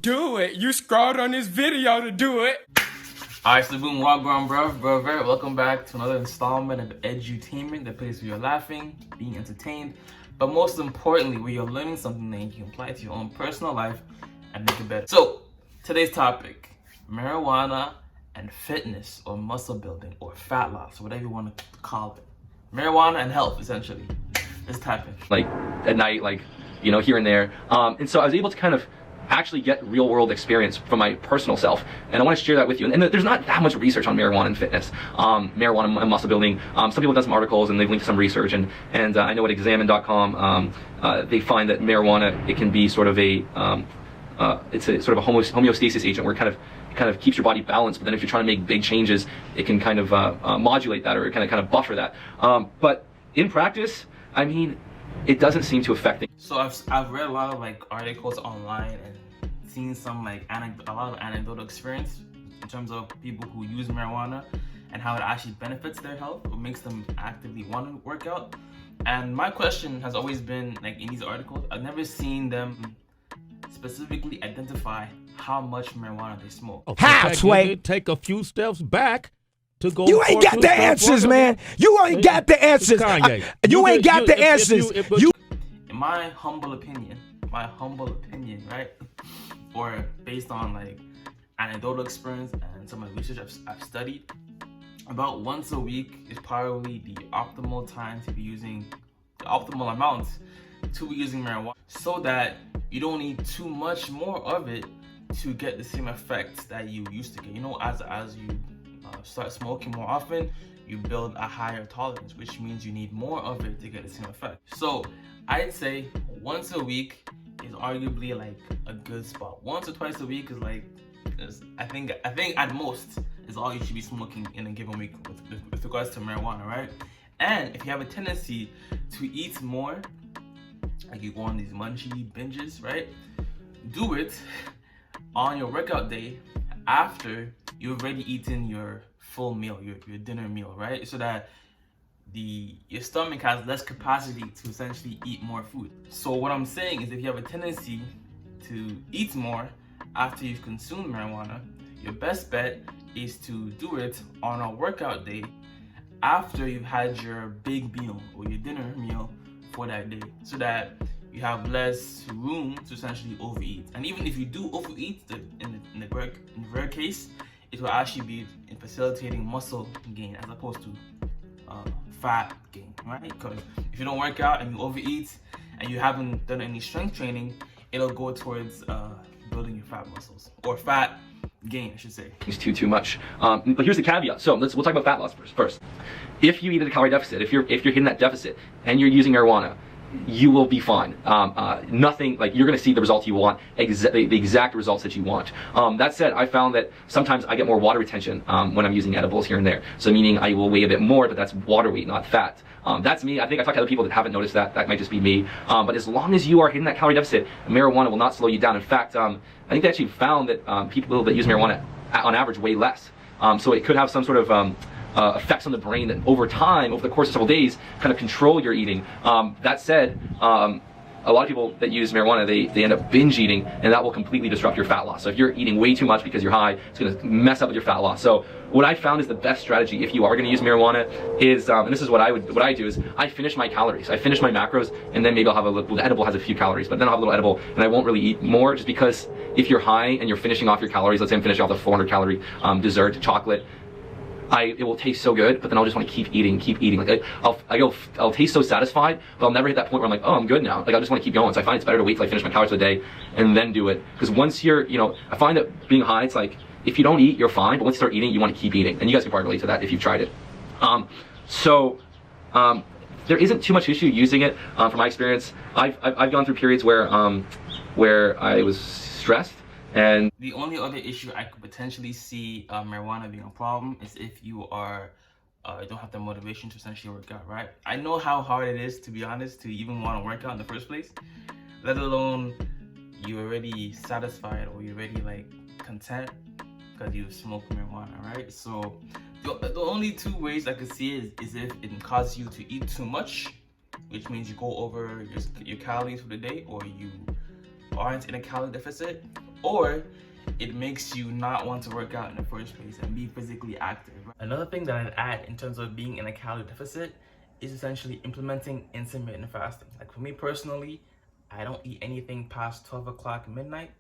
Do it. You scrolled on this video to do it. Alright, so boom, wagwan, bro. Welcome back to another installment of edutainment, the place where you're laughing, being entertained, but most importantly, where you're learning something that you can apply to your own personal life and make it better. So, today's topic, marijuana and fitness, or muscle building, or fat loss, whatever you want to call it. Marijuana and health, essentially. Let's type in. Like, at night, like, you know, here and there. And so I was able to kind of actually get real world experience from my personal self, and I want to share that with you. And there's not that much research on marijuana and fitness, marijuana and muscle building. Some people have done some articles and they've linked to some research, and I know at examine.com they find that marijuana, it can be sort of a it's a sort of a homeostasis agent where it kind of keeps your body balanced, but then if you're trying to make big changes, it can kind of modulate that, or it kind of buffer that. But in practice, I mean, it doesn't seem to affect things. So I've read a lot of like articles online and seen some like a lot of anecdotal experience in terms of people who use marijuana and how it actually benefits their health or makes them actively want to work out. And my question has always been, like, in these articles, I've never seen them specifically identify how much marijuana they smoke. Halfway. Take a few steps back to go. You ain't got the answers, man. You ain't got the answers. You ain't got the answers. In my humble opinion, right? Or based on like anecdotal experience and some of the research I've studied, about once a week is probably the optimal time to be using, the optimal amount to be using marijuana, so that you don't need too much more of it to get the same effects that you used to get. You know, as you start smoking more often, you build a higher tolerance, which means you need more of it to get the same effect. So I'd say once a week is arguably like a good spot. Once or twice a week is like, I think at most is all you should be smoking in a given week with regards to marijuana, right? And if you have a tendency to eat more, like you go on these munchie binges, right? Do it on your workout day after you've already eaten your full meal, your dinner meal, right? So that your stomach has less capacity to essentially eat more food. So what I'm saying is, if you have a tendency to eat more after you've consumed marijuana, your best bet is to do it on a workout day after you've had your big meal or your dinner meal for that day, so that you have less room to essentially overeat. And even if you do overeat, in the rare case, it will actually be in facilitating muscle gain as opposed to fat gain, right? Because if you don't work out and you overeat and you haven't done any strength training, it'll go towards building your fat muscles, or fat gain, I should say. It's too much. But here's the caveat. So we'll talk about fat loss first. If you eat at a calorie deficit, if you're hitting that deficit and you're using marijuana, you will be fine. Nothing, like, you're going to see the results you want, the exact results that you want. That said, I found that sometimes I get more water retention when I'm using edibles here and there. So meaning I will weigh a bit more, but that's water weight, not fat. That's me. I think I've talked to other people that haven't noticed that. That might just be me. But as long as you are hitting that calorie deficit, marijuana will not slow you down. In fact, I think they actually found that people that use marijuana on average weigh less. So it could have some sort of effects on the brain that over time, over the course of several days, kind of control your eating. That said, a lot of people that use marijuana, they end up binge eating, and that will completely disrupt your fat loss. So if you're eating way too much because you're high, it's going to mess up with your fat loss. So what I found is the best strategy if you are going to use marijuana is, and this is what I do is I finish my calories, I finish my macros, and then maybe I'll have a little, the edible has a few calories, but then I'll have a little edible, and I won't really eat more, just because if you're high and you're finishing off your calories, let's say I'm finishing off the 400 calorie dessert, chocolate, it will taste so good, but then I'll just want to keep eating. Like I'll taste so satisfied, but I'll never hit that point where I'm like, oh, I'm good now. Like I just want to keep going. So I find it's better to wait till I finish my calories for the day and then do it. Because once you're, I find that being high, it's like, if you don't eat, you're fine. But once you start eating, you want to keep eating. And you guys can probably relate to that if you've tried it. There isn't too much issue using it. From my experience, I've gone through periods where I was stressed. And the only other issue I could potentially see marijuana being a problem is if you don't have the motivation to essentially work out, right? I know how hard it is, to be honest, to even want to work out in the first place, let alone you're already satisfied or you're already like content because you smoke marijuana, right? So the only two ways I could see it is if it causes you to eat too much, which means you go over your calories for the day, or you aren't in a calorie deficit, or it makes you not want to work out in the first place and be physically active. Another thing that I'd add in terms of being in a calorie deficit is essentially implementing intermittent fasting. Like for me personally, I don't eat anything past 12 o'clock midnight,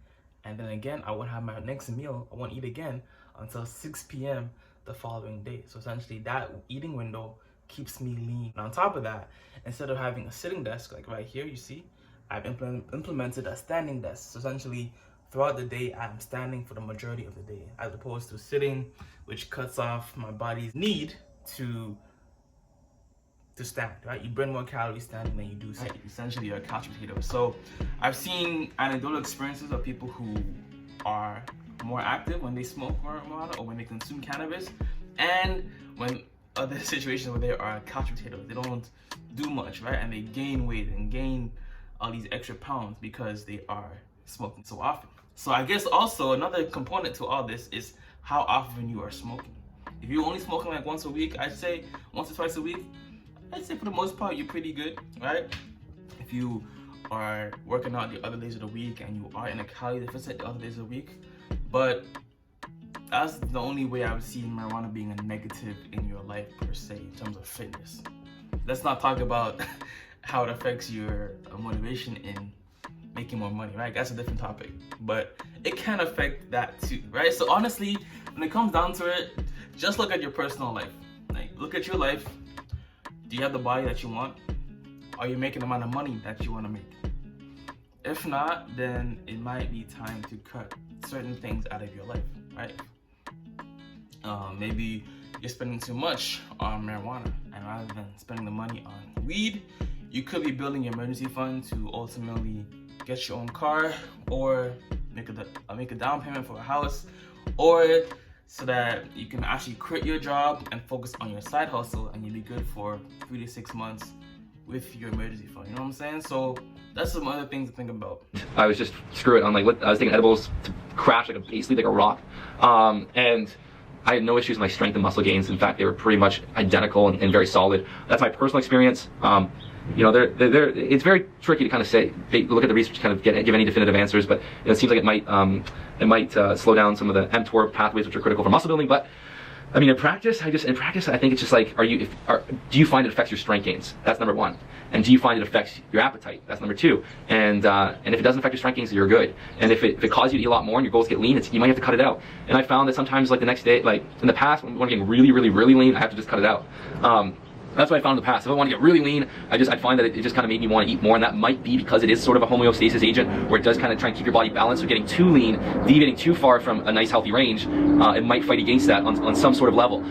and then again, I won't have my next meal, I won't eat again until 6 p.m. the following day. So essentially that eating window keeps me lean. And on top of that, instead of having a sitting desk like right here, you see, I've implemented a standing desk. So essentially throughout the day, I'm standing for the majority of the day, as opposed to sitting, which cuts off my body's need to stand, right? You burn more calories standing than you do sitting. Right? Essentially, you're a couch potato. So I've seen anecdotal experiences of people who are more active when they smoke marijuana or when they consume cannabis, and when other situations where they are couch potatoes, they don't do much, right? And they gain weight and gain all these extra pounds because they are smoking so often. So I guess also another component to all this is how often you are smoking. If you're only smoking like once a week, I'd say once or twice a week, I'd say for the most part, you're pretty good, right? If you are working out the other days of the week and you are in a calorie deficit the other days of the week, but that's the only way I would see marijuana being a negative in your life per se, in terms of fitness. Let's not talk about how it affects your motivation in making more money, right? That's a different topic, but it can affect that too, right? So honestly, when it comes down to it, just look at your personal life. Like, look at your life. Do you have the body that you want? Are you making the amount of money that you want to make? If not, then it might be time to cut certain things out of your life, right? Maybe you're spending too much on marijuana, and rather than spending the money on weed, you could be building your emergency fund to ultimately get your own car, or make a down payment for a house, or so that you can actually quit your job and focus on your side hustle, and you'll be good for 3 to 6 months with your emergency fund. You know what I'm saying? So that's some other things to think about. I was just, screw it, I was taking edibles to crash basically like a rock, and I had no issues with my strength and muscle gains. In fact, they were pretty much identical and very solid. That's my personal experience. You know, it's very tricky to kind of say, look at the research, kind of give any definitive answers, but it seems like it might slow down some of the mTOR pathways, which are critical for muscle building. But I mean, in practice, I think it's just like, do you find it affects your strength gains? That's number one. And do you find it affects your appetite? That's number two. And if it doesn't affect your strength gains, you're good. And if it causes you to eat a lot more and your goals get lean, you might have to cut it out. And I found that sometimes, like the next day, like in the past, when I'm getting really, really, really lean, I have to just cut it out. That's what I found in the past. If I want to get really lean, I'd find that it just kind of made me want to eat more, and that might be because it is sort of a homeostasis agent, where it does kind of try and keep your body balanced. So getting too lean, deviating too far from a nice healthy range, it might fight against that on some sort of level,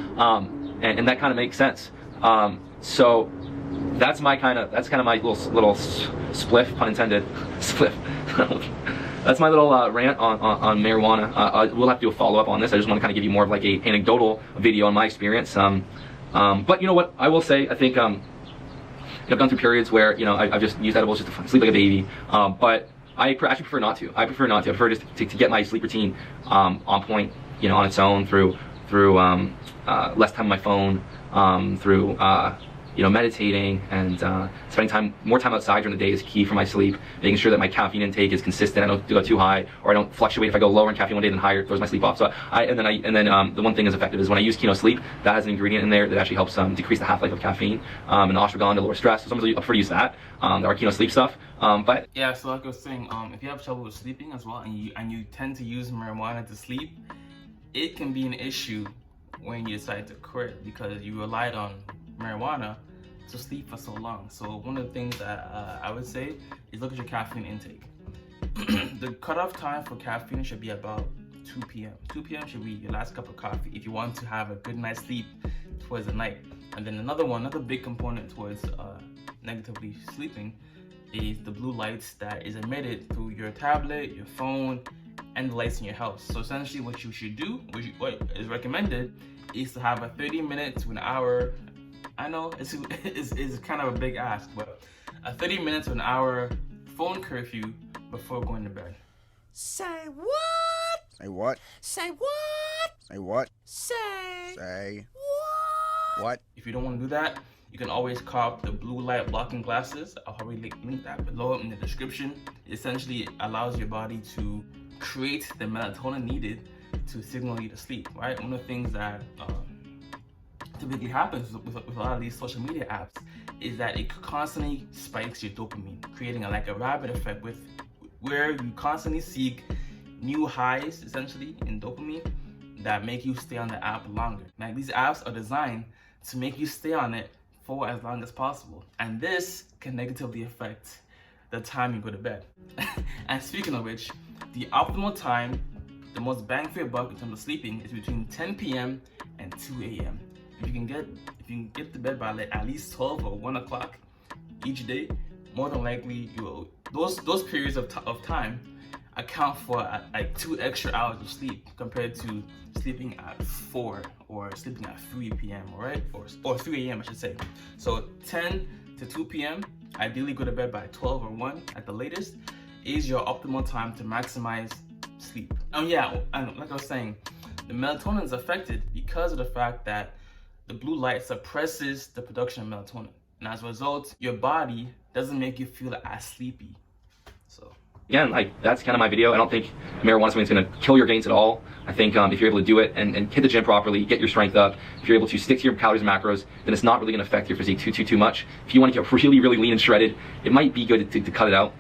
and that kind of makes sense. So that's kind of my little spliff, pun intended, spliff. That's my little rant on marijuana. We'll have to do a follow-up on this. I just want to kind of give you more of like a anecdotal video on my experience. But you know what, I will say, I think I've gone through periods where, you know, I've just used edibles just to sleep like a baby, but I actually prefer not to. I prefer just to get my sleep routine on point, you know, on its own, through less time on my phone, through you know, meditating, and spending more time outside during the day is key for my sleep. Making sure that my caffeine intake is consistent. I don't go too high, or I don't fluctuate. If I go lower in caffeine one day than higher, it throws my sleep off. So the one thing that's effective is when I use Kino Sleep, that has an ingredient in there that actually helps decrease the half-life of caffeine, and ashwagandha to lower stress. So sometimes I prefer to use that, our Kino Sleep stuff. But yeah, so like I was saying, if you have trouble with sleeping as well, and you tend to use marijuana to sleep, it can be an issue when you decide to quit because you relied on marijuana to sleep for so long. So one of the things that I would say is look at your caffeine intake. The cutoff time for caffeine should be about 2 p.m. 2 p.m. should be your last cup of coffee if you want to have a good night's sleep towards the night. And then another big component towards negatively sleeping is the blue lights that is emitted through your tablet, your phone, and the lights in your house. So essentially what you should do, what is recommended, is to have a 30-minute to an hour, I know it's kind of a big ask, but a 30-minute to an hour phone curfew before going to bed. Say what? Say what? Say what? Say what? Say what? What? If you don't want to do that, you can always cop the blue light blocking glasses. I'll probably link that below in the description. It essentially allows your body to create the melatonin needed to signal you to sleep, right? One of the things that typically happens with a lot of these social media apps is that it constantly spikes your dopamine, creating like a rabbit effect where you constantly seek new highs, essentially, in dopamine that make you stay on the app longer. Now, these apps are designed to make you stay on it for as long as possible, and this can negatively affect the time you go to bed. And speaking of which, the optimal time, the most bang for your buck in terms of sleeping, is between 10 p.m. and 2 a.m. If you can get to bed by like at least 12 or 1 o'clock each day, more than likely those periods of time account for like 2 extra hours of sleep compared to sleeping at 4 or sleeping at 3 p.m. Right? Or 3 a.m. I should say. So 10 to 2 p.m. ideally go to bed by 12 or 1 at the latest is your optimal time to maximize sleep. Yeah, and like I was saying, the melatonin is affected because of the fact that the blue light suppresses the production of melatonin, and as a result, your body doesn't make you feel as sleepy. So again, like, that's kind of my video. I don't think marijuana is something that's going to kill your gains at all. I think if you're able to do it and hit the gym properly, get your strength up, if you're able to stick to your calories and macros, then it's not really going to affect your physique too much. If you want to get really lean and shredded, it might be good to cut it out,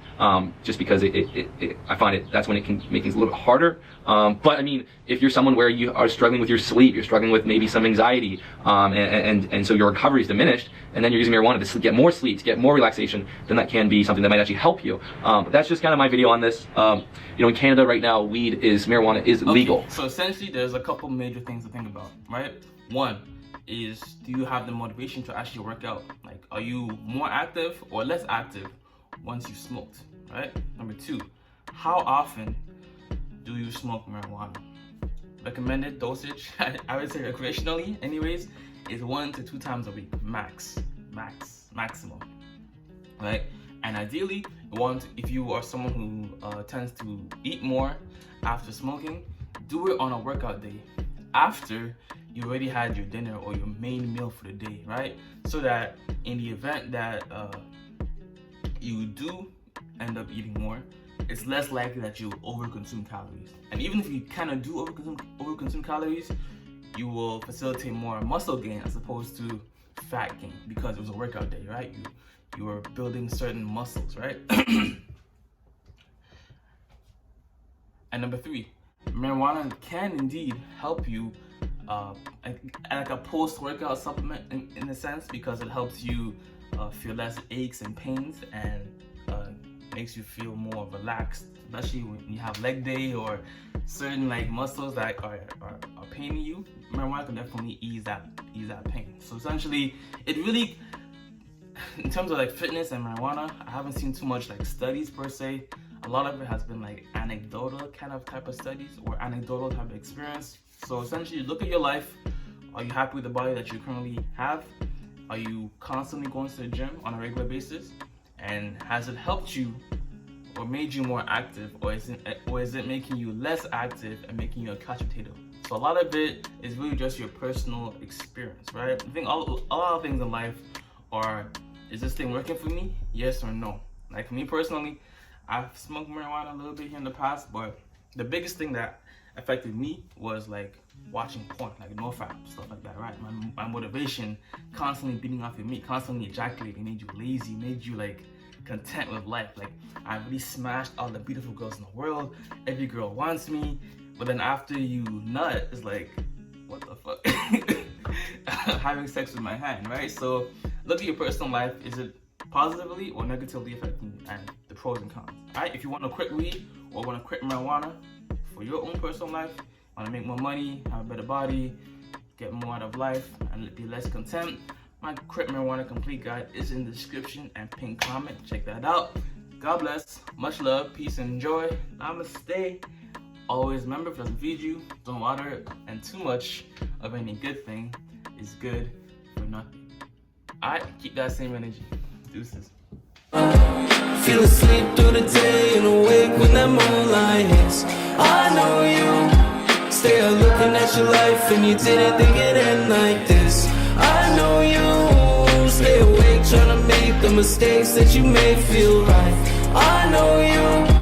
just because I find that's when it can make things a little bit harder. But I mean, if you're someone where you are struggling with your sleep, you're struggling with maybe some anxiety, and so your recovery is diminished, and then you're using marijuana to get more sleep, to get more relaxation, then that can be something that might actually help you. But that's just kind of my video on this. In Canada right now, marijuana is legal. So essentially, there's a couple major things to think about, right? One is, do you have the motivation to actually work out? Like, are you more active or less active once you smoked, right? Number 2, how often do you smoke marijuana? Recommended dosage, I would say recreationally anyways, is 1 to 2 times a week, maximum, right? And ideally, if you are someone who tends to eat more after smoking, do it on a workout day after you already had your dinner or your main meal for the day, right? So that in the event that you do end up eating more, it's less likely that you overconsume calories. And even if you kind of do overconsume calories, you will facilitate more muscle gain as opposed to fat gain, because it was a workout day, right? You are building certain muscles, right? And number 3, marijuana can indeed help you like a post-workout supplement in a sense, because it helps you feel less aches and pains, and makes you feel more relaxed, especially when you have leg day or certain like muscles that are paining you. Marijuana can definitely ease that pain. So essentially, it really, in terms of like fitness and marijuana, I haven't seen too much like studies per se. A lot of it has been like anecdotal type of studies or anecdotal type of experience. So essentially, look at your life. Are you happy with the body that you currently have? Are you constantly going to the gym on a regular basis? And has it helped you or made you more active, or is it making you less active and making you a couch potato? So a lot of it is really just your personal experience, right? I think a lot of things in life are, is this thing working for me? Yes or no? Like for me personally, I've smoked marijuana a little bit here in the past, but the biggest thing that affected me was like watching porn, like NoFap, stuff like that, right? My motivation, constantly beating off your meat, constantly ejaculating, made you lazy, made you like content with life. Like, I really smashed all the beautiful girls in the world. Every girl wants me, but then after you nut, it's like, what the fuck? Having sex with my hand, right? So look at your personal life. Is it positively or negatively affecting you, and the pros and cons. All right, if you want to quit weed or want to quit marijuana for your own personal life, want to make more money, have a better body, get more out of life, and be less content, my Quit Marijuana Complete Guide is in the description and pinned comment. Check that out. God bless. Much love, peace, and joy. Namaste. Always remember, if it doesn't feed you, don't water it, and too much of any good thing is good for nothing. Alright, keep that same energy. Deuces. Feel asleep through the day and awake when that moonlight hits. I know you stay up looking at your life and you didn't think it'd end like this. I know you stay awake trying to make the mistakes that you made feel right. I know you